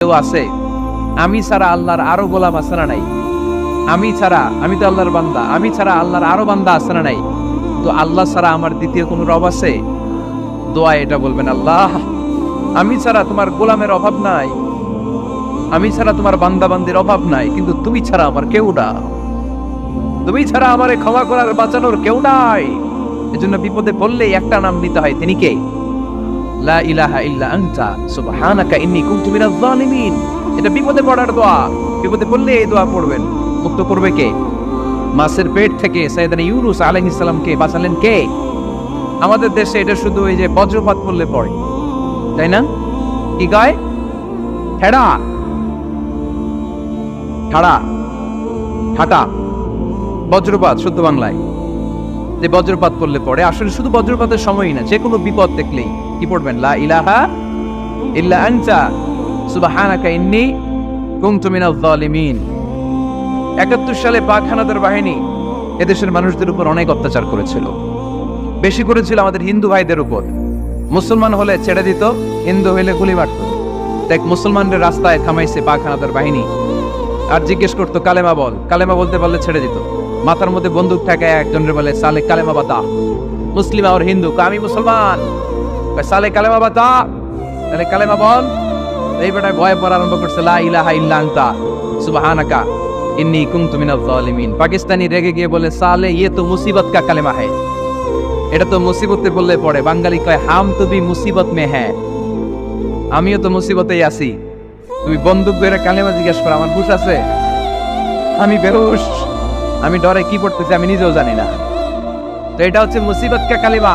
কেউ আছে আমি ছাড়া আল্লাহর আরো গোলাম আছে না নাই? আমি ছাড়া, আমি তো আল্লাহর বান্দা, আমি ছাড়া আল্লাহর আরো বান্দা আছে না নাই? তো আল্লাহ ছাড়া আমার দ্বিতীয় কোনো রব আছে? দোয়া এটা বলবেন, আল্লাহ আমি ছাড়া তোমার গোলামের অভাব নাই, আমি ছাড়া তোমার বান্দা বান্দির অভাব নাই, কিন্তু তুমি ছাড়া আমার কেউ না, তুমি ছাড়া আমারে ক্ষমা করার বাঁচানোর কেউ নাই। এজন্য বিপদে পড়লে একটা নাম নিতে হয়, তিনি কে? লা ইলাহা ইল্লা আনতা সুবহানাকা ইন্নী কুনতু মিনাজ জালিমিন। এটা বিপদে পড়ার দোয়া। বিপদে পড়লে এই দোয়া পড়বেন। মুক্ত করবে কে? মাছের পেট থেকে সাইয়েদনা ইউনূস আলাইহিস সালামকে বাঁচালেন কে? আমাদের দেশে এটা শুধু ওই যে বজ্রপাত পড়লে পড়ে, তাই না? কি গায়? ঠেড়া ঠাড়া ঠাটা, বজ্রপাত শুদ্ধ বাংলায়। যে বজ্রপাত পড়লে পড়ে, আসলে শুধু বজ্রপাতের সময়ই না, যে কোনো বিপদ দেখলেই কি পড়বেন? লা ইলাহা ইল্লা আনতা সুবহানাকা ইন্নী কুনতু মিনাজ জালিমিন। ৭১ সালে পাক হানাদার বাহিনী এদেশের মানুষদের উপর অনেক অত্যাচার করেছিল। বেশি করেছিল আমাদের হিন্দু ভাইদের উপর। মুসলমান হলে ছেড়ে দিত, হিন্দু হইলে গুলি মারত। দেখ, মুসলমানদের রাস্তায় থামাইছে পাক হানাদার বাহিনী, আর জিজ্ঞেস করতো কালেমা বল, কালেমা বলতে পারলে ছেড়ে দিত। মাথার মধ্যে বন্দুক ঠেকায় একজনের বলে সালে কালেমা বাতা, মুসলিম আর হিন্দু, আমি মুসলমান, সালে কালেমা বাতা, তাহলে কালেমা বল। এই বেটায় ভয় পড়া আরম্ভ করছে, লা ইলাহা ইল্লা আনতা সুবহানাকা ইন্নী কুনতু মিনাজ জালিমিন। পাকিস্তানি রেগে গিয়ে বলে, সালে ইয়ে তো মুসিবত কা কালেমা হ্যায়, এটা তো মুসিবতে বললে পড়ে। বাঙালি কয়, হাম তো ভি মুসিবত মে হ্যায়, আমিও তো মুসিবতেই আছি, তুমি বন্দুক ধরে কালেমা জিজ্ঞেস করো, আমার হুশ আছে? আমি বেহুশ, আমি ডরে কি পড়তেছি আমি নিজেও জানি না। তো এটা হচ্ছে মুসিবত কা কালেমা।